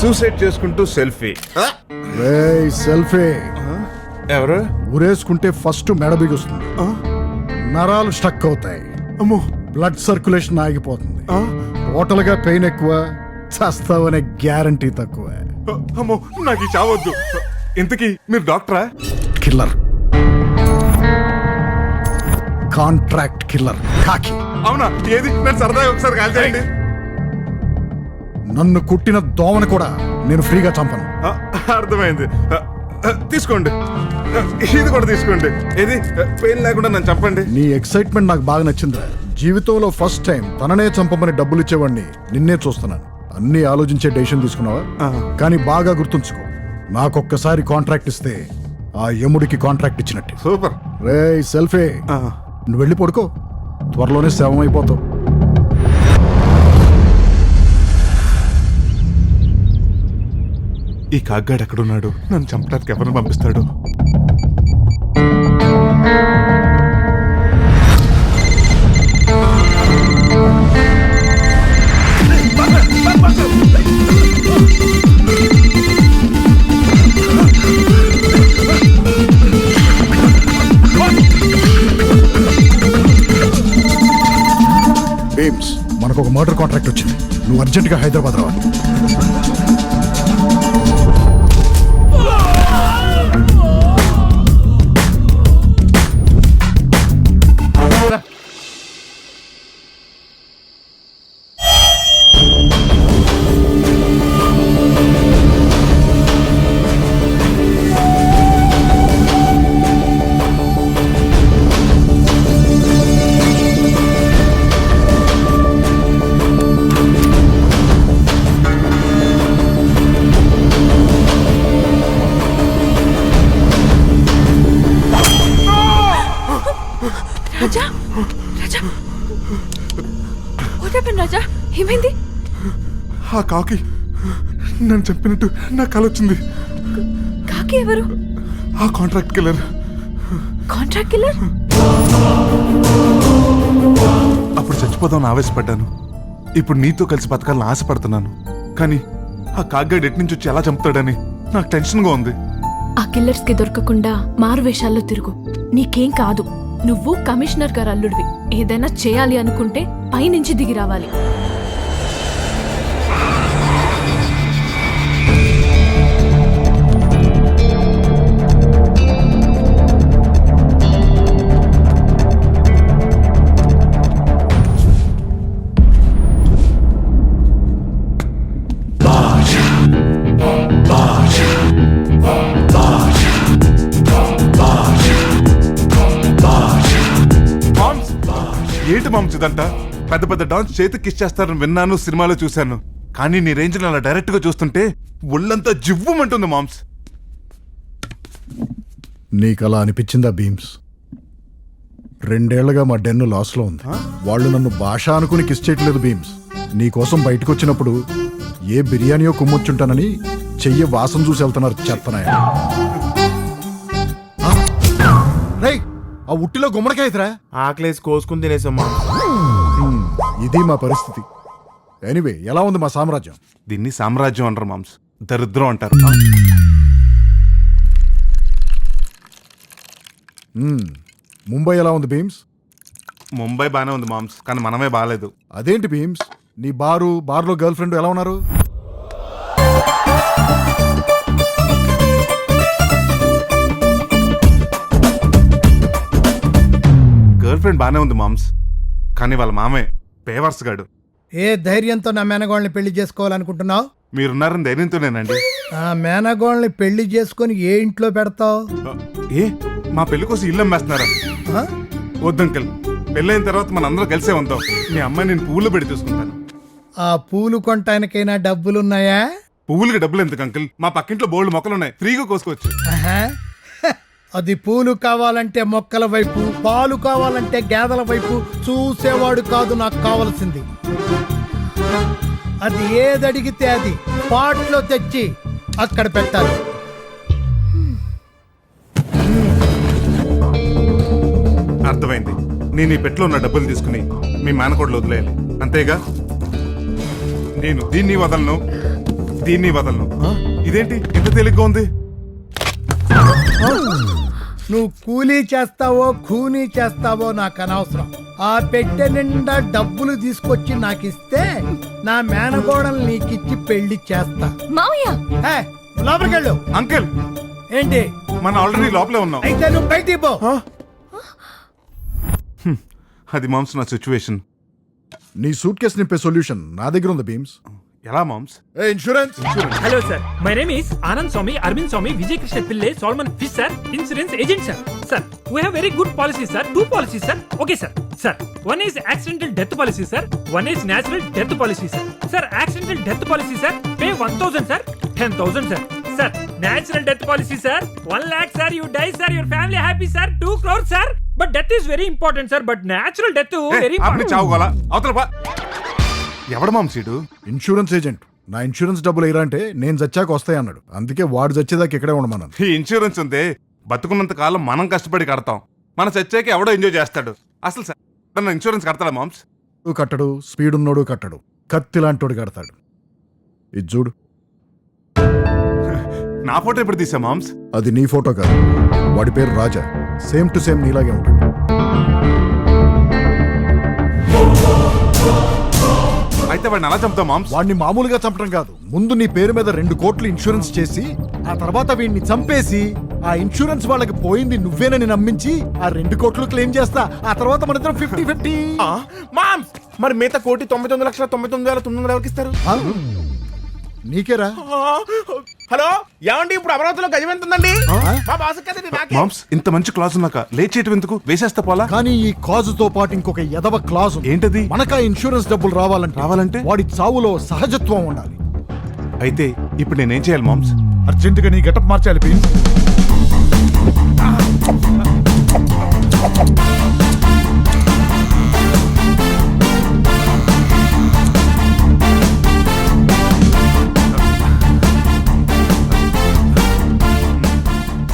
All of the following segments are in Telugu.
సూసైడ్ చేసుకుంటూ సెల్ఫీ. సెల్ఫీ ఎవరు? ఊరేసుకుంటే ఫస్ట్ మెడ బిగుస్తుంది, నరాలు స్టక్ అవుతాయి, అమ్మో, బ్లడ్ సర్క్యులేషన్ ఆగిపోతుంది, టోటల్ గా పెయిన్ ఎక్కువ, చస్తావనే గ్యారంటీ తక్కువ. అమ్మో, నాకు ఈ చావద్దు. ఇంతకీ మీరు డాక్టరా? కిల్లర్, కాంట్రాక్ట్ కిల్లర్, కాకి. అవునా? ఏది? నేను సరదాగా ఒకసారి కాల్ చేయండి. నన్ను కుట్టిన దోమను కూడా నేను ఫ్రీగా చంపను. అర్థమైంది. తీసుకోండి, ఇది కూడా తీసుకోండి. ఏది? పెయిన్ లేకుండా నన్ను చంపండి. నీ ఎక్సైట్మెంట్ నాకు బాగా నచ్చిందిరా. జీవితంలో ఫస్ట్ టైం తననే చంపమని డబ్బులు ఇచ్చేవాడిని నిన్నే చూస్తున్నాను. అన్ని ఆలోచించే డెసిషన్ తీసుకున్నావా? కానీ బాగా గుర్తుంచుకో, నాకొక్కసారి కాంట్రాక్ట్ ఇస్తే ఆ యముడికి కాంట్రాక్ట్ ఇచ్చినట్టు. సూపర్. రే సెల్ఫీ, నువ్వు వెళ్ళి పడుకో, త్వరలోనే శవం అయిపోతావు. ఈ కాగ్గాడు ఎక్కడున్నాడు? నన్ను చంపడానికి ఎవరిని పంపిస్తాడు? బీమ్స్, మనకు ఒక మర్డర్ కాంట్రాక్ట్ వచ్చింది. నువ్వు అర్జెంటుగా హైదరాబాద్ రావాలి. రాజా, రాజా, what happened, రాజా? ఏమైంది? ఆ కాకి నన్ను చంపినట్టు నాకు కల వచ్చింది. కాకి ఎవరు? ఆ కాంట్రాక్ట్ కిల్లర్. Contract killer? అప్పుడు చచ్చిపోదామని ఆవేశపడ్డాను. ఇప్పుడు నీతో కలిసి బతకాలని ఆశపడుతున్నాను. కానీ ఆ కాగ్గాడు ఎటు నుంచి వచ్చి ఎలా చంపుతాడని నాకు టెన్షన్గా ఉంది. ఆ కిల్లర్స్ కి దొరకకుండా మారు వేషాల్లో తిరుగు, నీకేం కాదు. నువ్వు కమిషనర్ గారు అల్లుడివి. ఏదైనా చేయాలి అనుకుంటే పైనుంచి దిగి రావాలి. ఏంటి మామ్స్ ఇదంట? పెద్ద పెద్ద డాన్స్ చేతికి కిస్ చేస్తారని విన్నాను, సినిమాలో చూశాను. కానీ నీ రేంజ్ అలా డైరెక్ట్ గా చూస్తుంటే ఒళ్ళంతా జివ్వుమంటుంది మామ్స్. నీకలా అనిపించిందా బీమ్స్? 2 ఏళ్లుగా మా డెన్ను లాస్లో ఉంది. వాళ్ళు నన్ను భాష అనుకుని కిస్ చేయట్లేదు బీమ్స్. నీకోసం బయటకు వచ్చినప్పుడు ఏ బిర్యానీయో కుమ్మొచ్చుంటానని చెయ్యి వాసన చూసి వెళ్తున్నారు చెత్తనాయ. ఆ ఉట్టిలో గుమ్మడికాయరా? ఆకలేసి కోసుకుని తినేసమ్మా. ఇది మా పరిస్థితి. ఎనీవే, ఎలా ఉంది మా సామ్రాజ్యం? దీన్ని సామ్రాజ్యం అంటారు మామ్స్, దరిద్రం అంటారు. ముంబై ఎలా ఉంది బీమ్స్? ముంబై బానే ఉంది మామ్స్, కానీ మనమే బాగాలేదు. అదేంటి బీమ్స్, నీ బార్లో గర్ల్ ఫ్రెండ్ ఎలా ఉన్నారు? గర్ల్ ఫ్రెండ్ బానే ఉంది మామ్స్, కానీ వాళ్ళ మామే పేవర్స్ గాడు. ఏ ధైర్యంతో నా మేనగోళ్ళని పెళ్లి చేసుకోవాలనుకుంటున్నావు? మీరున్నారని ధైర్యంతోనేనండి. ఆ మేనగోళ్ళని పెళ్లి చేసుకుని ఏ ఇంట్లో పెడతావు? ఏ మా పెళ్లి కోసం ఇల్లు అమ్మేస్తున్నారా? వద్దంకల్, పెళ్ళైన తర్వాత మనందరం కలిసే ఉంటాం. మీ అమ్మాయి నేను పువ్వులు పెట్టి చూసుకుంటాను. ఆ పూలు కొనటానికైనా డబ్బులున్నాయా? పువ్వులకి డబ్బులు ఎందుకు అంకుల్? మా పక్కింట్లో బోల్డ్ మొక్కలున్నాయి, ఫ్రీగా కోసుకోవచ్చు. అది పూలు కావాలంటే మొక్కల వైపు, పాలు కావాలంటే గేదెల వైపు చూసేవాడు కాదు నాకు కావాల్సింది. అది ఏదడిగితే అది పాట్లో తెచ్చి అక్కడ పెట్టాలి. అర్థమైంది. నేను ఈ పెట్లో ఉన్న డబ్బులు తీసుకుని మీ మేనకోడలు వదిలేయాలి, అంతేగా? నేను దీన్ని వదలను, దీన్ని వదలను. ఇదేంటి ఇంత తేలిగ్గా ఉంది? నువ్వు కూలీ చేస్తావో ఖూనీ చేస్తావో నాకు అనవసరం. ఆ పెట్టె నిండా డబ్బులు తీసుకొచ్చి నాకు ఇస్తే నా మేనగోడలు నీకిచ్చి పెళ్లి చేస్తా. మావయ్య హే, లోపలికెళ్ళు. అంకుల్, ఏంటి? మనం ఆల్రెడీ లోపలే ఉన్నాం. అయితే నువ్వు బయటికి పో. అది మామ్స్ నా సిచ్యువేషన్. నీ సూట్ కేసు నింపే సొల్యూషన్ నా దగ్గర ఉంది బీమ్స్. ఎలా మామ్స్? ఏ insurance Hello sir, my name is Anand Swami, Arvind Swami, Vijay Krishna Pillai, Solomon Fish sir, insurance agent sir. Sir, we have very good policies sir, 2 policies sir. Okay sir. Sir, one is accidental death policy sir, one is natural death policy sir. Sir, accidental death policy sir, pay 1,000 sir, 10,000 sir. Sir, natural death policy sir, 1 lakh sir, you die sir, your family happy sir, 2 crores sir. But death is very important sir, but natural death very ఆపని important. చావుకోవాలా? అవతల బా. ఎవడు మామ్స్ ఇడు? Insurance agent. నా ఇన్సూరెన్స్ డబ్బులు ఎయిరా అంటే నేను చచ్చాక వస్తాయి అన్నాడు. అందుకే వాడు చచ్చేదాకా ఇక్కడే ఉండమన్నాను. ఈ ఇన్సూరెన్స్ ఉంది, బతుకున్నంత కాలం మనం కష్టపడి కడతాం. మన చచ్చాక ఎవడో ఎంజాయ్ చేస్తాడు. అసలు సార్ ఇన్సూరెన్స్ కడతాడా మామ్స్? కట్టడు, స్పీడ్ ఉన్నోడు కట్టడు, కత్తి లాంటోడు కడతాడు. ఇది చూడు, నా ఫోటో ఎప్పుడు తీసా మామ్స్? అది నీ ఫోటో కాదు. వాడి పేరు రాజా. సేమ్ టు సేమ్ నీలాగే ఉంటాడు. అయితే వాడిని అలా చంపుతాం మామ్స్? వాడిని మామూలుగా చంపడం కాదు, ముందు నీ పేరు మీద 2 కోట్లు ఇన్సూరెన్స్ చేసి ఆ తర్వాత వీడిని చంపేసి ఆ ఇన్సూరెన్స్ వాళ్ళకి పోయింది నువ్వేనని నమ్మించి ఆ 2 కోట్లు క్లెయిమ్ చేస్తా. ఆ తర్వాత మన ఇద్దరం 50-50. మామ్స్, మరి మిగతా 1,99,99,900 ఎవరికి ఇస్తారు? నీకేరా? హలో, ఏమండి ఇప్పుడు అమరావతిలో గజం ఎంత ఉందండి? మా బాస్ కదండి, నాకే. మామ్స్, ఇంత మంచి క్లాస్ ఉన్నాక లేట్ చేయటం ఎందుకు? వేసేస్తా పోలా. కానీ ఈ కాజుతో పాటు ఇంకొక ఎదవ క్లాజ్ ఉంది. ఏంటది? మనకా ఇన్సూరెన్స్ డబ్బులు రావాలంటే వాడి చావులో సహజత్వం ఉండాలి. అయితే ఇప్పుడు నేనేం చేయాలి మామ్స్? అర్జెంటుగా నీ గెటప్ మార్చాలి please.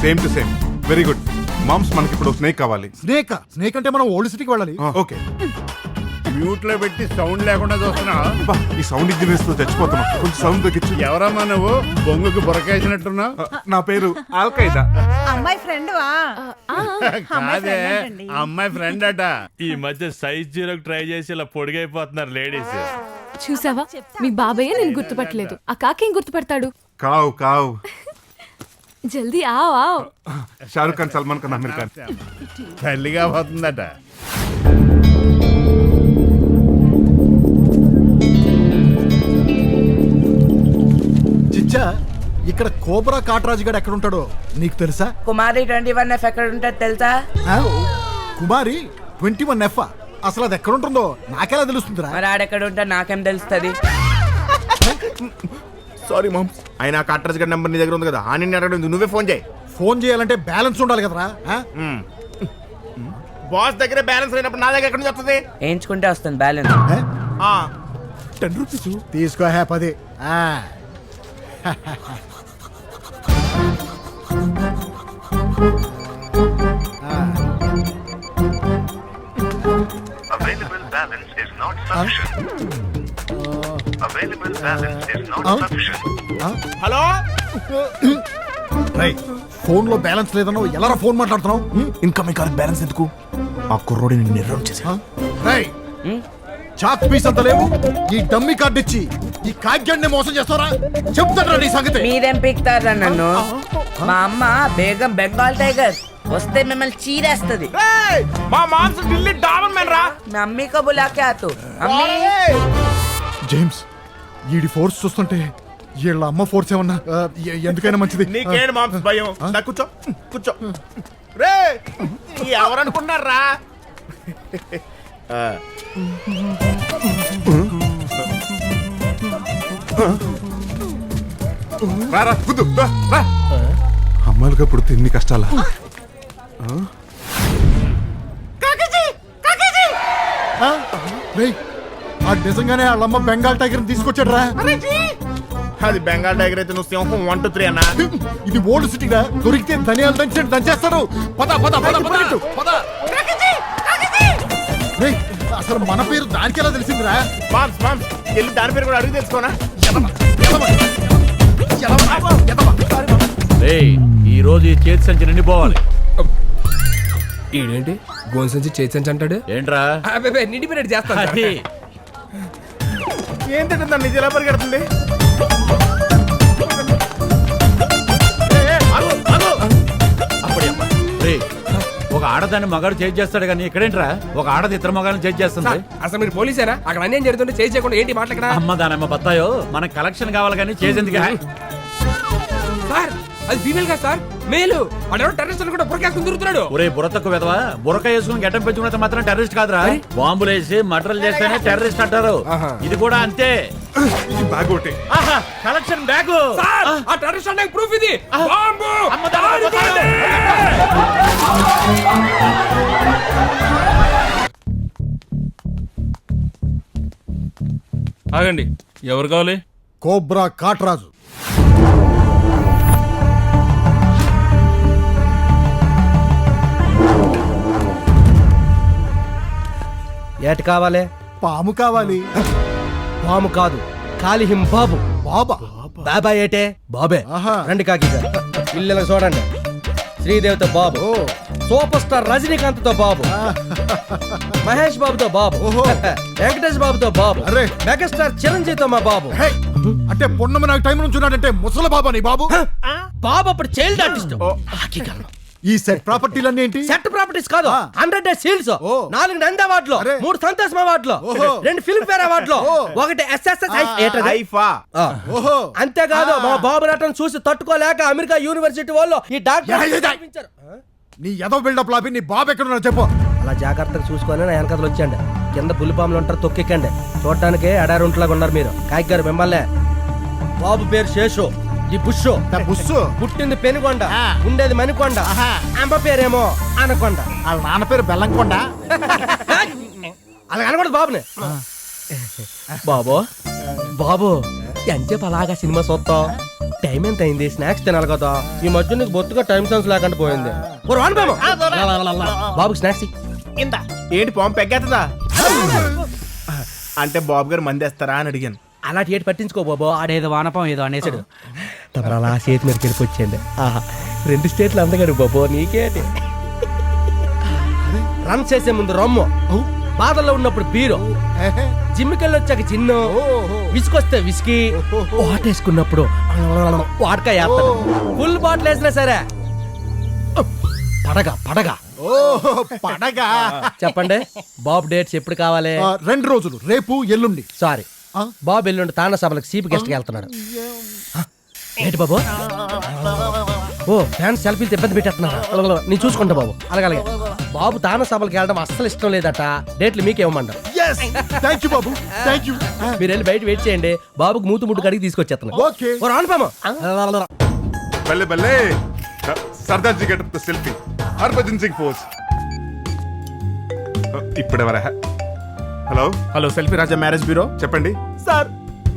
Same to same. Very good మామ్స్, మనకి ఇప్పుడు స్నేక్ కావాలి. స్నేక్ అంటే మనం ఓల్డ్ సిటీకి వెళ్ళాలి. ఓకే. మ్యూట్ లో పెట్టి సౌండ్ లేకుండా చూస్తున్నా. అబ్బా, ఈ సౌండ్ ఇంజనీర్స్ తో చచ్చిపోతున్నాం. కొంచెం సౌండ్ తగ్గించు. ఎవరమ్మా నువ్వు? బొంగుకు బొరకేసినట్టున్నా. నా పేరు ఆల్ఖైదా. అమ్మాయి ఫ్రెండ్ వా కాదే, అమ్మాయి ఫ్రెండ్ అట. ఈ మధ్య సైజ్ జీరోకి ట్రై చేసి ఇలా పొడిగైపోతున్నారు లేడీస్. చూసావా, మీ బాబయ్య నేను గుర్తుపట్టలేదు. ఆ కాకేం గుర్తుపడతాడు? కావు కావు. జల్దీ ఆవ్ ఆవ్. షారుఖ్ ఖాన్, సల్మాన్ ఖాన్, అమీర్ ఖాన్. తల్లిగా పోతుందట. చిచ్చా, ఇక్కడ కోబ్రా కాట్రాజు గారు ఎక్కడ ఉంటాడో నీకు తెలుసా? కుమారి 21F ఎక్కడ ఉంటుంది తెలుసా? ఆ, కుమారి 21F. అసలు అది ఎక్కడ ఉంటుందో నాకెలా తెలుస్తుందిరా? మరి ఆడెక్కడ ఉంటా నాకేం తెలుస్తుంది? సారీ మామ్స్, ఆయన కాట్రాజ్ గారి నెంబర్ నీ దగ్గర ఉంది కదా, ఆ నిన్ను అడగడం నువ్వే ఫోన్ చేయి. ఫోన్ చేయాలంటే బ్యాలెన్స్ ఉండాలి కదరా? ఆ? బాస్ దగ్గర బ్యాలెన్స్ అయినప్పుడు నా దగ్గర ఎక్కడ నుంచి వస్తుంది? వేయించుకుంటే వస్తుంది బ్యాలెన్స్. ఆ? 10 రూపీస్. తీసుకో హ్యా 10. ఆ. Available balance is not sufficient. Available balance is not sufficient. Hello, రేయ్, ఫోన్ లో బ్యాలెన్స్ లేదన్నావు, ఎలా ఫోన్ మాట్లాడుతున్నావు? ఇన్కమింగ్ కాల్ బ్యాలెన్స్ ఎందుకు? ఆ కుర్రోడి నిన్ను నిర్ణయం చేసా. రేయ్, చాక్ పీస్ అంత లేవు, ఈ డమ్మీ కార్డు ఇచ్చి ఈ కాగ్యాన్ని మోసం చేస్తారా? చెప్తారా నీ సంగతి? మీరేం పీక్తారా నన్ను? మా అమ్మ బేగం బెంగాల్ టైగర్ వస్తే మిమ్మల్ని చీరేస్తుంది. మా మామ్స్ ఢిల్లీ డాబర్ మ్యాన్ రా. మీ అమ్మీ కో బులాకే ఆతు అమ్మీ. జేమ్స్, ఈడి ఫోర్స్ చూస్తుంటే వీళ్ళ అమ్మ ఫోర్స్ ఏమన్నా ఎందుకైనా మంచిది. నీకేంటి మామ్స్ భయం? నా కూర్చో కూర్చో. రే, ఎవరనుకున్నారా? రారా, కుద్దు, రా, రా. అమ్మాయిలుగా పుడితే ఎన్ని కష్టాలా? రేయ్, ఆ నిజంగానే వాళ్ళమ్మ బెంగాల్ టైగర్ తీసుకొచ్చాడు రా. అది బెంగాల్ టైగర్ అయితే నువ్వు సింహం 1 2 3 అన్నా. ఇది ఓల్డ్ సిటీరా, దొరికితే ధనియాలు దంచేస్తారు. పద పద పద పద పద. రేయ్, అసలు మన పేరు దానికి ఎలా తెలిసిందిరా? మామ్స్ మామ్స్, వెళ్ళి దాని పేరు కూడా అడిగి తెలుసుకోనా? ఎలమ, ఎలమ. ఈ రోజు ఈ చేతి సంచి నిండిపోవాలి. ఏంటి గోల్ సంచి చేసి అంటాడు ఏంట్రా నిండిపోయినట్టు చేస్తాను అది ఏంటంటే దాన్ని ఇది ఎలా పరిగెడుతుంది? అప్పుడే అమ్మా. రేయ్, ఒక ఆడదాన్ని మగాడు చేజ్ చేస్తాడు కానీ ఇక్కడేంట్రా ఒక ఆడది ఇద్దరు మగాళ్ళని చేజ్ చేస్తుంది. అసలు మీరు పోలీసేనా? అక్కడ అన్యాయం జరుగుతుంటే చేసి చేయకుండా ఏంటి మాట్లాడరా? అమ్మ దానమ్మ బత్తాయో మనకు కలెక్షన్ కావాలి కానీ చేసేందుకు. సార్ అది ఫీమేల్ గా సార్ మేలు అడెవరో టెర్రరిస్ట్ కూడా బురకేసుకుని తిరుగుతున్నాడు. ఒరే బుర్రతకు వెదవా, బుర్రక వేసుకుని గడ్డం పెంచుకున్నంత మాత్రం టెర్రరిస్ట్ కాదురా. బాంబులు వేసి మర్డర్లు చేస్తేనే టెర్రరిస్ట్ అంటారు. ఇది కూడా అంతే. ఈ బ్యాగ్ ఒకటి. ఆహా, కలెక్షన్ బ్యాగు. సార్ ఆ టెర్రరిస్ట్ అంటే ప్రూఫ్ ఇది. బాంబు అమ్మ దానమ్మ బత్తాయో. ఆగండి, ఎవరు కావాలి? కోబ్రా కాట్రాజు. ఏటి కావాలి? పాము కావాలి. పాము కాదు, కాలిహిం బాబు. బాబా బాబా ఏటే? బాబే. ఆహా. రండి కాకి పిల్లలకు చూడండి. శ్రీదేవితో బాబు, సూపర్ స్టార్ రజనీకాంత్ తో బాబు, మహేష్ బాబుతో బాబు, వెంకటేష్ బాబుతో బాబు, అరే. మెగాస్టార్ చిరంజీవితో మా బాబు. హే, అంటే పొన్నమ నాకు టైం నుంచి ఉన్నాడంటే ముసల బాబా నీ బాబు. బాబు అప్పుడు చైల్డ్ ఆర్టిస్ట్. ఈ సెట్ ప్రాపర్టీలన్నీ ఏంటి? సెట్ ప్రాపర్టీస్ కాదు, 100 డేస్ సీల్స్, 4 నంది అవార్డులు, అరే. 3 సంతోష్ అవార్డులు, ఓహో. 2 ఫిల్మ్ ఫేర్ అవార్డులు, 1 SSS ఐఫా. ఓహో. అంతేకాదు మా బాబు నటన చూసి తట్టుకోలేక అమెరికా యూనివర్సిటీ వాళ్ళు ఈ డాక్టర్ చూపించారు. నీ ఎదో బిల్డప్ లాపి నీ బాబు ఎక్కడ చెప్పు. అలా జాగ్రత్తగా చూసుకొని నా వెనకలు వచ్చండి. కింద పులిపాములు ఉంటారు, తొక్కెక్కండి. చూడటానికి అడారుంట్లాగా ఉన్నారు మీరు. కాకి గారు మిమ్మల్నే. బాబు పేరు శేషు, ఈ బుష్. బుస్సు పుట్టింది పెనుకొండ, ఉండేది మణికొండ, అమ్మ పేరేమో అనకొండ. వాళ్ళ నాన్న పేరు బెల్లంకొండ. అలా అనకూడదు బాబుని. బాబు బాబు ఎంతసేపు అలాగా సినిమా చూస్తాం? టైం ఎంత అయింది? స్నాక్స్ తినాలి కదా. ఈ మధ్య నీకు బొత్తుగా టైం సెన్స్ లేకుండా పోయింది. ఓ రాను బాబు. బాబుకి స్నాక్స్ ఇందా ఏంటి పాము పెగ్గేస్తుందా? అంటే బాబు గారు మందేస్తారా అని అడిగాను. అలాంటి ఏటి పట్టించుకో బాబు. ఆడేదో వానపం ఏదో అనేసాడు. తమరు అలా చేతి మీదకి వెళ్ళిపోయింది. 2 స్టేట్లు అందగారు బాబు, నీకేటి? రన్ చేసే ముందు రమ్ము, బాధల్లో ఉన్నప్పుడు బీరో, జిమ్మికెళ్ళి వచ్చాక చిన్ను, విసుకొస్తే విసికి, వాటేసుకున్నప్పుడు వాడకాయ వేస్తాడు. ఫుల్ బాటిల్ వేసినా సరే పడగా పడగా. పడగా. చెప్పండి బాబు డేట్స్ ఎప్పుడు కావాలి? 2 రోజులు, రేపు ఎల్లుండి. సారీ, బాబు ఎల్లుండి తానా సభలకు చీఫ్ గెస్ట్ కి వెళ్తున్నాడు. ఏంటి బాబు? ఓ ఫ్యాన్స్ సెల్ఫీలు ఇబ్బంది పెట్టేస్తున్నారు. నేను చూసుకుంటా బాబు. అలాగే బాబు తానా సభలకు వెళ్ళడం అస్సలు ఇష్టం లేదట. డేట్లు మీకేమంటారు? థ్యాంక్ యూ బాబు, థ్యాంక్ యూ. మీరు వెళ్ళి బయట వెయిట్ చేయండి. బాబుకి మూతు ముట్టు కడిగి తీసుకొచ్చేస్తున్నా. ఓకే. ఓ రాను పాము. భలే భలే. Sardar ji getup selfie, Harbhajan Singh pose. ఇప్పుడెవరా? Hello hello, selfie Raja marriage bureau. చెప్పండి. సార్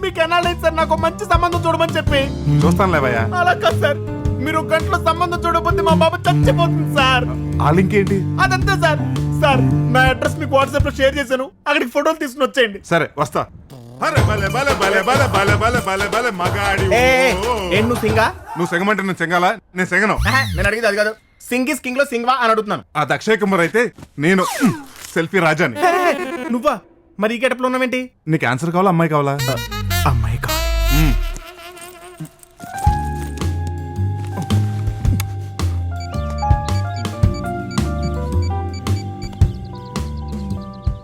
మీకు ఎన్నాళ్ళైంది సార్ నాకు మంచి సంబంధం చూడమని చెప్పి? చూస్తాను లేవయ్యా. అలా కాదు సార్, మీరు ఒక గంటలో సంబంధం చూడకపోతే మా బాబు చచ్చిపోతుంది సార్. ఆ లింక్ ఏంటి? అదంతే సార్. సార్ నా అడ్రస్ మీకు వాట్సాప్ లో షేర్ చేశాను, అక్కడికి ఫోటోలు తీసుకుని వచ్చేయండి. సరే వస్తా. అరే భలే భలే భలే భలే భలే భలే భలే భలే మగాడి. ఏం నువ్వు సింగా? నువ్వు సెగమంటే నేను సెంగాలా? నేను సెగను. నేను అడిగేది అది కాదు. సింగ్ ఇస్ కింగ్ లో సింగ్వా అని అడుగుతున్నాను. అది అక్షయ్ కుమార్ అయితే నేను సెల్ఫీ రాజాని. నువ్వా? మరి ఈ గెటప్ లో ఉన్నావేంటి? నీకు ఆన్సర్ కావాలా అమ్మాయి కావాలా? అమ్మాయి కావాలి.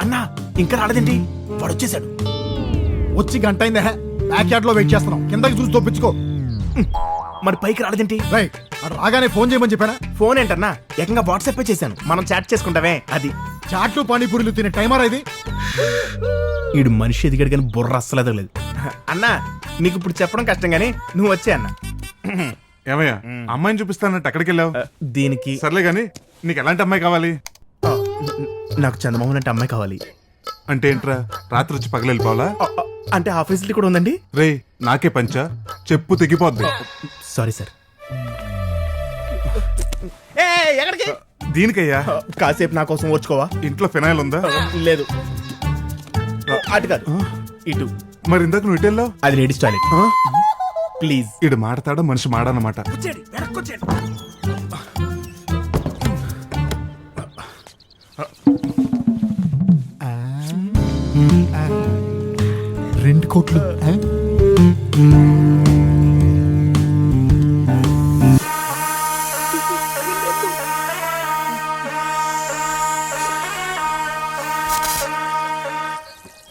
అన్నా ఇంకా రాలేదేంటి? వాడు వచ్చేసాడు. వచ్చి గంట అయిందే. బ్యాక్ యార్డ్ లో వెయిట్ చేస్తున్నాం. కిందకి చూసి తప్పించుకో. మరి పైకి రాలేదేంటి? రైట్, అటు రాగానే ఫోన్ చేయమని చెప్పానా? ఫోన్ ఏంటన్నా, ఏకంగా వాట్సాప్ చేశాను. మనం చాట్ చేసుకుంటావే అది. చాట్లు పానీపూరీలు తినే టైమర్ ఇది. ఈడు మనిషి ఎదిగాడు కానీ బుర్ర అస్సలు ఎదగలేదు. అన్నా నీకు ఇప్పుడు చెప్పడం కష్టం గానీ నువ్వు వచ్చే అన్న. ఏమయ్యా అమ్మాయిని చూపిస్తానంటే ఎక్కడికి వెళ్ళావు? దీనికి సర్లే గాని నీకు ఎలాంటి అమ్మాయి కావాలి? నాకు చందమామ అంటే అమ్మాయి కావాలి. అంటే ఏంట్రా, రాత్రి వచ్చి పగలు వెళ్ళిపోవాలా? అంటే ఆఫీస్ కూడా ఉందండి. రే నాకే పంచా, చెప్పు తెగిపోద్ది. Sorry sir. ఎక్కడికి? దీనికయ్యా. కాసేపు నా కోసం ఓర్చుకోవా? ఇంట్లో ఫినాయిల్ ఉందా? లేదు. అటు కాదు, ఇటు. మరి ఇందాక నువ్వు ఇటు వెళ్ళావు? అది లేడీస్ టాయిలెట్. ప్లీజ్. ఇడు మాడతాడా మనిషి మాడనమాట. తీసుకొచ్చాడు. రెండు కోట్లు ఆ?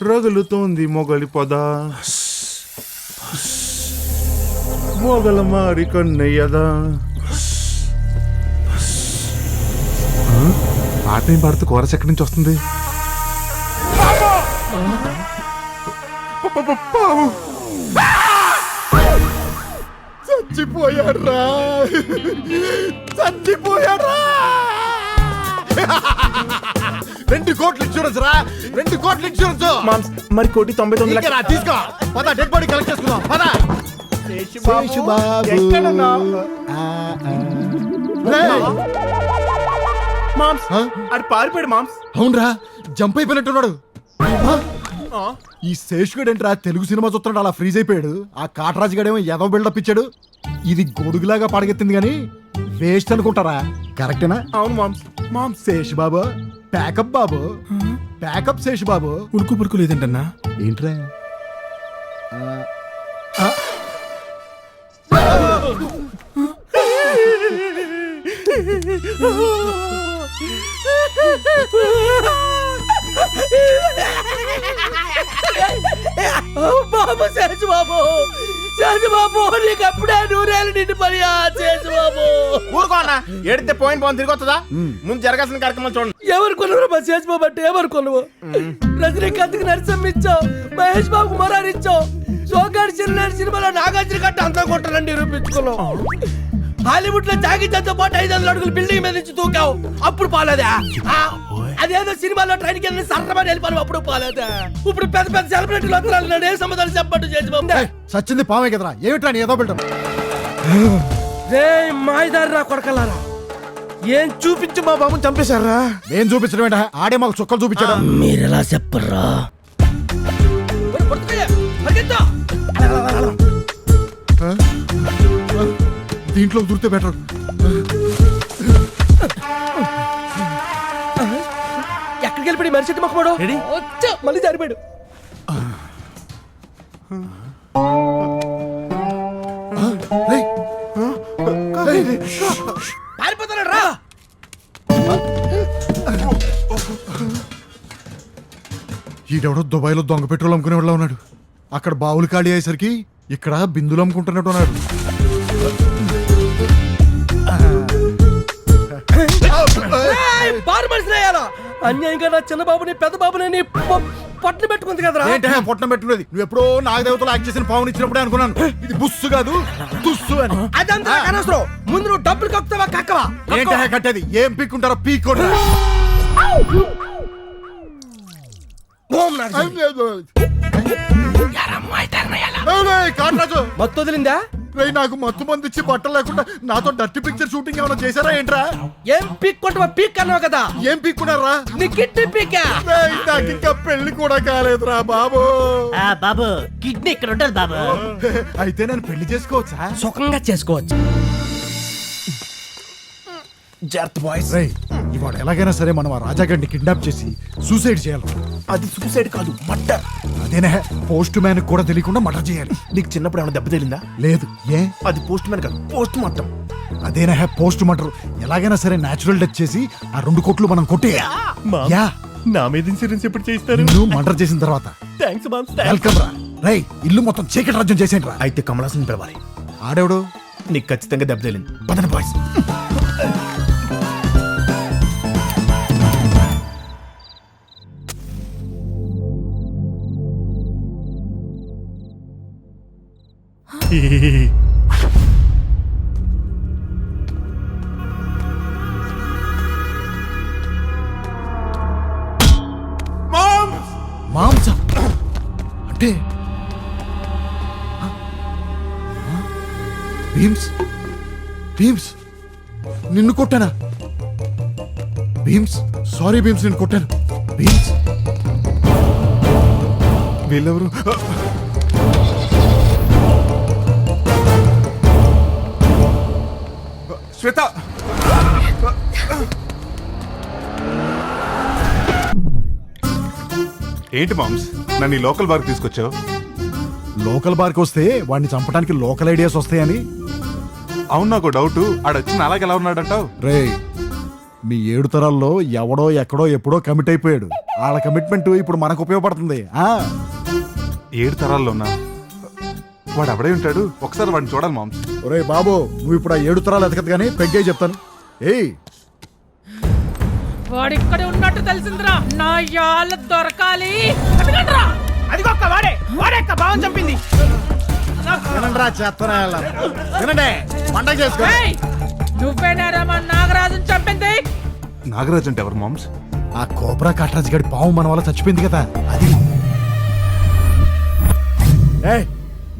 రగులుతోంది మొగలి పొద మొగల మారి కన్నయ్యదా. పాట ఏం పాడుతూ కోరస్ ఎక్కడి నుంచి వస్తుంది? చచ్చిపోయాడ్రా, చచ్చిపోయాడ్రా. 2 కోట్ల ఇన్సూరెన్స్ రా, 2 కోట్ల ఇన్సూరెన్స్. మామ్స్ మరి 1,99,00,000 ఇంకా రా, తీసుకో. పద, డెడ్ బాడీ కలెక్ట్ చేసుకుందాం. పద. శేషు బాబు. రేయ్. మామ్స్ అది పారిపోయాడు మామ్స్. అవునరా, జంప్ అయిపోయినట్టున్నాడు. ఈ శేషుగడు ఏంట్రా తెలుగు సినిమా చూస్తున్నాడు అలా ఫ్రీజ్ అయిపోయాడు. ఆ కాటరాజు గడేమో ఏదో బిల్డప్ ఇచ్చాడు. ఇది గొడుగులాగా పడగెత్తింది గాని వేస్ట్ అనుకుంటారా? కరెక్టేనా? అవును మామ్స్. మామ్ శేషు బాబు ప్యాకప్ బాబు, ప్యాకప్ శేషు బాబు. ఉరుకు పురుకు లేదంటన్నా. ఏంట్రా? బాబు శేషు బాబు, శేషు బాబు, నీకు అప్పుడే 100 ఏళ్ళు నిండి పని శేషు బాబు. ఊరుకో అన్న, ఏడితే పోయిన తిరిగి వస్తుందా? ముందు జరగాల్సిన కార్యక్రమాలు చూడండి. ఎవరు కొనరు మా శేషు బాబు అంటే ఎవరు కొనవు? రజనీకాంత్కి నరసింహ ఇచ్చావు, మహేష్ బాబుకు మొరారి ఇచ్చావు, సోగాడి చిన్న సినిమాలో నాగార్జున కట్ట అంతా కొట్టాలని నిరూపించుకున్నావు. హాలీవుడ్ లో జాగితో పాటు 500 అడుగులు బిల్డింగ్ మీద నుంచి దూకావు, అప్పుడు పాలేదా? అదేదో సినిమాలో ట్రైన్ కింద సర్రమని వెళ్ళిపోను, అప్పుడు పాలేదా? ఇప్పుడు పెద్ద పెద్ద సెలబ్రిటీలు వస్తున్నాడు, ఏ సమాధానం చెప్పట్టు చేసి బాబు. సచ్చింది పామే కదరా, ఏమిట్రా నీ ఏదో బిల్డప్? రే మాయదారి నా కొడకలారా, ఏం చూపించి మా బాబుని చంపేశారా? ఏం చూపించడం ఏంటా? ఆడే మాకు చుక్కలు చూపించాడు. మీరెలా చెప్పర్రా? దీంట్లో దూరితే బెటర్. ఎక్కడికి వెళ్ళిపోయి మరిచెట్టు మొక్కమాడు మళ్ళీ జారిపోయాడు. పారిపోతున్నాడు రా. ఈడెవడో దుబాయ్లో దొంగ పెట్రోల్ అమ్ముకునే వాళ్ళ ఉన్నాడు. అక్కడ బావులు ఖాళీ అయ్యేసరికి ఇక్కడ బిందులు అమ్ముకుంటున్నట్టు ఉన్నాడు. బారు మనిషి అయ్యారా? అన్యాయంగా నా చిన్న బాబుని పెద్ద బాబుని పట్టు పెట్టుకుంది కదరా. ఏంటంటే పొట్టం పెట్టుకునేది? నువ్వు ఎప్పుడో నాగదేవతలు యాక్ట్ చేసిన పావుని ఇచ్చినప్పుడే అనుకున్నాను ఇది బుస్సు కాదు తుస్సు అని. అదంతా అనవసరం, ముందు నువ్వు డబ్బులు కక్కుతావా కక్కవా? ఏంటంటే కట్టేది? ఏం పీక్కుంటారో పీక్కోండి. మత్తు వదిలిందా? నాకు మత్తు మంది ఇచ్చి బట్టలు లేకుండా నాతో డర్టీ పిక్చర్ షూటింగ్ ఏమైనా చేశారా ఏంట్రా? ఏం పీక్కుంటావా? పీక్ అన్నావు కదా. ఏం పీక్కున్నారా? నీ కిడ్నీ పీకా. నాకు ఇంకా పెళ్లి కూడా కాలేదురా బాబు. బాబు కిడ్నీ ఇక్కడ ఉంటుంది బాబు. అయితే నేను పెళ్లి చేసుకోవచ్చా? సుఖంగా చేసుకోవచ్చు. ఇవాడు ఎలాగైనా సరే మనం ఆ రాజాగారిని కిడ్నాప్ చేసి సూసైడ్ చేయాలి. అది సూసైడ్ కాదు, మర్డర్. అదేనే, పోస్ట్ మ్యాన్ కూడా తెలియకుండా మర్డర్ చేయాలి. నీకు చిన్నప్పుడు ఏమైనా దెబ్బ తగిలిందా? లేదు. ఏ? అది పోస్ట్ మ్యాన్ కాదు, పోస్ట్ మార్టం. అదేనా పోస్ట్ మర్డర్. ఎలాగైనా సరే నేచురల్ డెత్ చేసి ఆ 2 కోట్లు మనం కొట్టేయాలి. యా, నా మీద ఇన్సూరెన్స్ ఎప్పుడు చేస్తారు? నువ్వు మర్డర్ చేసిన తర్వాత. Thanks moms. వెల్కమ్ రా. రై, ఇల్లు మొత్తం చీకటి రాజ్యం చేసేయండి రా. అయితే కమలాసన్ పిలవాలి. ఆడేవుడు? నీకు ఖచ్చితంగా దెబ్బ తగిలింది. పదండి బాయ్స్. మాంసం అంటే భీమ్స్. భీమ్స్ నిన్ను కొట్టానా? భీమ్స్ సారీ భీమ్స్, నిన్ను కొట్టాను. భీమ్స్ వీళ్ళెవరు? శ్వేత ఏంటి మామ్స్ నన్ను ఈ లోకల్ బార్కి తీసుకొచ్చావు? లోకల్ బార్కి వస్తే వాడిని చంపడానికి లోకల్ ఐడియాస్ వస్తాయని. అవును, నాకు డౌట్, ఆడొచ్చిన అలాగే ఎలా ఉన్నాడంటావు? రే, మీ 7 తరాల్లో ఎవడో ఎక్కడో ఎప్పుడో కమిట్ అయిపోయాడు. వాళ్ళ కమిట్మెంట్ ఇప్పుడు మనకు ఉపయోగపడుతుంది. 7 తరాల్లోనా? వాడు అప్పుడే ఉంటాడు, ఒకసారి వాడిని చూడాలి మామ్స్. ఒరే బాబు, నువ్వు ఇప్పుడు ఆ 7 తరాలు ఎతకదు కానీ పెగ్గే చెప్తాను. ఏయ్, వాడు ఇక్కడ ఉన్నట్టు తెలిసిందిరా, నా యాళ్ళ దొరకాలి. అది ఒక్క వాడే వాడే అక్క బావని చంపింది. నువ్వేనారా మా నాగరాజుని చంపింది? నాగరాజ్ అంటే ఎవరు మామ్స్? ఆ కోబ్రా కాట్రాజ్ గడి పాము మన వల్ల చచ్చిపోయింది కదా, అది. ఏయ్,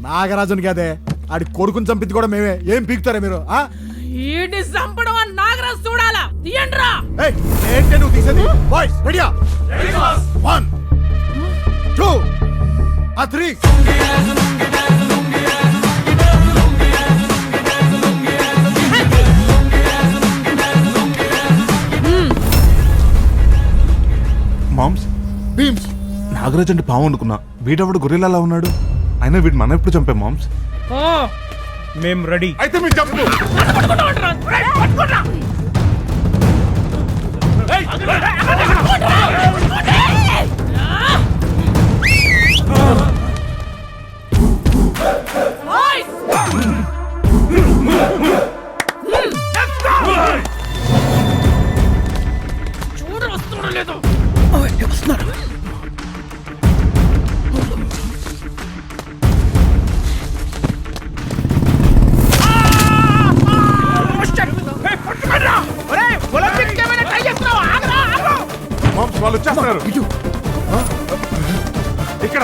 నాగరాజుని కదే, ఆడి కొడుకుని చంపింది కూడా మేమే. ఏం పీకుతారా మీరు? ఈడిని చంపడం ఆ నాగరాజు చూడాలా? తీయండిరా. ఏయ్, ఏంటి నువ్వు తీసేది? బాయ్స్ రెడీయా? 1 2 3. మామ్స్, భీమ్స్, నాగరాజ్ అంటే పాము అనుకున్నా, వీడెవడు గొర్రెలా ఉన్నాడు? అయినా వీడు మనం ఎప్పుడు చంపాం మామ్స్? మేం రెడీ. అయితే మీరు చంపు. చూడు వస్తున్నా లేదు. మామ్స్, వాళ్ళు వచ్చేస్తున్నారు. ఇక్కడ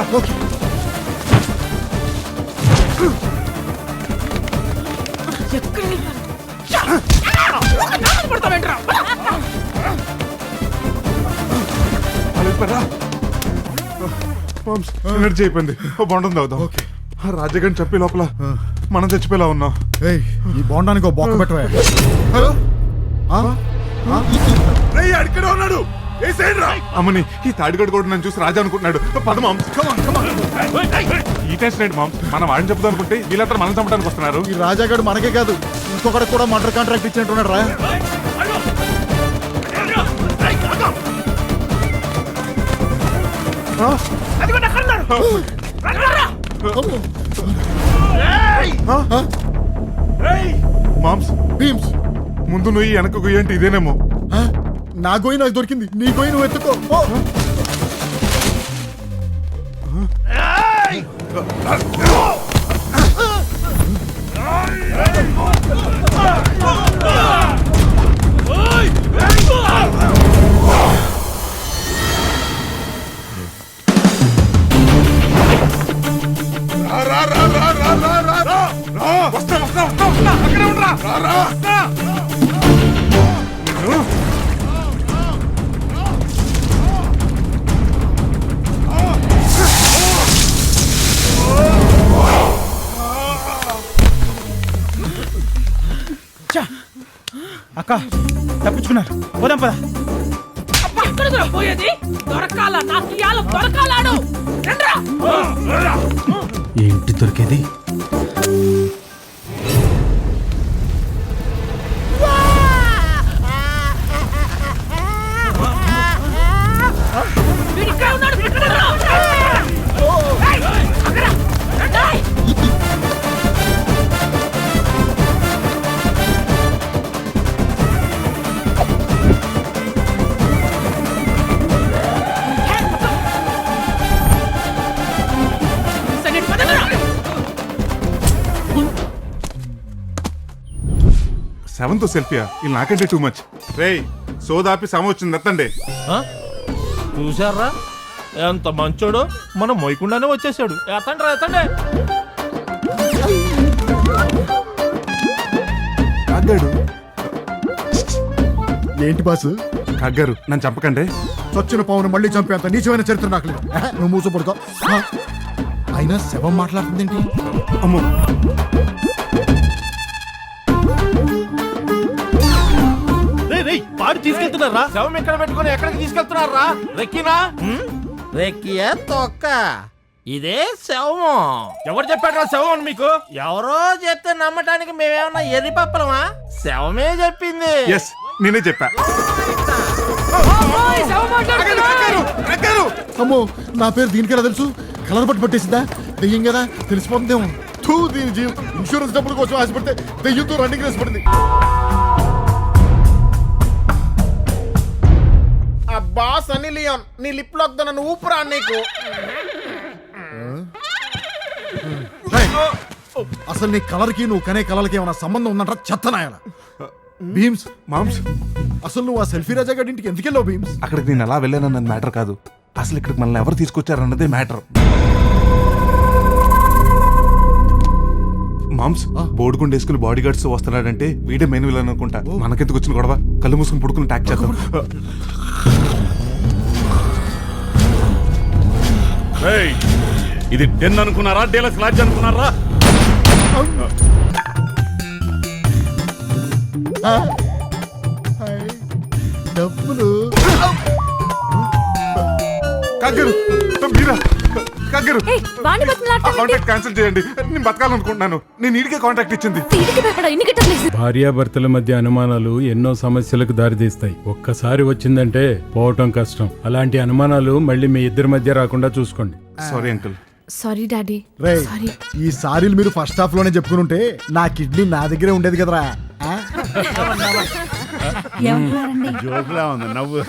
మామ్స్, ఎనర్జీ అయిపోయింది. బాగుంటుంది అవుదాం. రాజగారిని చెప్పే లోపల మనం చచ్చిపోయేలా ఉన్నాం. ఏయ్, ఈ బోండానికి బొక్క పెట్టవే. అక్కడే ఉన్నాడు. అమ్మని, ఈ తాడిగడు కూడా నన్ను చూసి రాజా అనుకుంటున్నాడు. పద మామ్స్. ఈ టెన్షన్ ఏంటి మామ్స్? మనం వాడిని చెప్తాం అనుకుంటే వీళ్ళంతా మనం చంపడానికి వస్తున్నారు. ఈ రాజాగాడు మనకే కాదు, ఇంకొకటి కూడా మర్డర్ కాంట్రాక్ట్ ఇచ్చినట్టున్నాడు రా. మామ్స్, భీమ్స్, ముందు నువ్వు వెనక గుయ్యి అంటే ఇదేనేమో. నా గోయి నాకు దొరికింది, నీ గోయి నువ్వు ఎత్తుకో. అక్కడే ఉండరా. అక్క తప్పించుకున్నారు, పోదాం పద. ఎక్కడికి పోయేది? దొరకాలా, నాకు ఇయాల దొరకాలాడు. ఏంటి దొరికేది? సెవెంత్ సెల్ఫియా? ఇది నాకంటే టూ మచ్. రేయ్, సోదాపి సమ వచ్చింది ఎత్తండి. చూసారా ఎంత మంచోడు, మనం మొయ్యకుండానే వచ్చేసాడు. ఎత్తండి ఎత్తండి. కాగాడు. ఏంటి బాసు? కాగారు, నన్ను చంపకండి. చచ్చిన పావును మళ్ళీ చంపేంత నీచమైన చరిత్ర నాకు లేదు. నువ్వు మూసపడుకో. అయినా శవం మాట్లాడుతుందేంటి? అమ్మో, బాడీ తీసుకెళ్తున్నారా శవం ఎక్కడ పెట్టుకొని ఎక్కడికి తీసుకెళ్తున్నారా రెక్కినా రెక్కియా తొక్క ఇదే శవం ఎవరు చెప్పాడు శవం అని మీకు ఎవరో చెప్తే నమ్మటానికి మేమేమన్నా ఎర్రి పప్పలమా శవమే చెప్పింది ఎస్ నేనే చెప్పా అమ్మో నా పేరు దీనికెలా తెలుసు కలర్ పట్టు పట్టేసిందా దెయ్యం కదా తెలిసిపోతుందేమో తూ దీని జీవ్ ఇన్సూరెన్స్ డబ్బుల కోసం ఆశపడితే దెయ్యంతో రన్నింగ్ రేస్ పడింది. అబ్బా సన్నీ లియోన్ నీ లిప్ లో నన్ను ఊపురా నీకు రేయ్, అసలు నీ కలర్ కి నువ్వు కనే కలర్కి ఏమైనా సంబంధం ఉందంట చెత్తనాయన భీమ్స్. మామ్స్ అసలు నువ్వు ఆ సెల్ఫీ రాజా గారి ఇంటికి ఎందుకు వెళ్ళావు భీమ్స్? అక్కడికి నేను ఎలా వెళ్ళానన్నది మ్యాటర్ కాదు, అసలు ఇక్కడికి మనల్ని ఎవరు తీసుకొచ్చారన్నదే మ్యాటర్. మామ్స్ బోర్డుకుండా వేసుకుని బాడీ గార్డ్స్ వస్తున్నాడంటే వీడే మెయిన్ విలన్ అనుకుంటా. మనకెందుకు వచ్చిన గొడవ, కళ్ళు మూసుకుని పుడుకుని ట్యాక్ చేద్దాం. ఇది డెన్ అనుకున్నారా డేలక్స్ లాడ్జ్ అనుకున్నారా? డబ్బులు కాగరు మీరా కాగరు ఏయ్, వాణ్ణి బతిమలాడతావేంటి? కాంటాక్ట్ క్యాన్సిల్ చేయండి, నేను బతకాలనుకుంటున్నాను. నేను ఈడికే కాంటాక్ట్ ఇచ్చింది. వీడికి భయపడా ఎన్ని గిట్టలేదు. భార్యాభర్తల మధ్య అనుమానాలు ఎన్నో సమస్యలకు దారితీస్తాయి. ఒక్కసారి వచ్చిందంటే పోవటం కష్టం. అలాంటి అనుమానాలు మళ్ళీ మీ ఇద్దరి మధ్య రాకుండా చూసుకోండి. Sorry uncle. Sorry daddy. రేయ్, సారీ. ఈ సారీలు మీరు ఫస్ట్ హాఫ్ లోనే చెప్పుకుని ఉంటే నా కిడ్నీ నా దగ్గరే ఉండేది కదరా. ఆ? జోకులా ఉంది నవ్వు.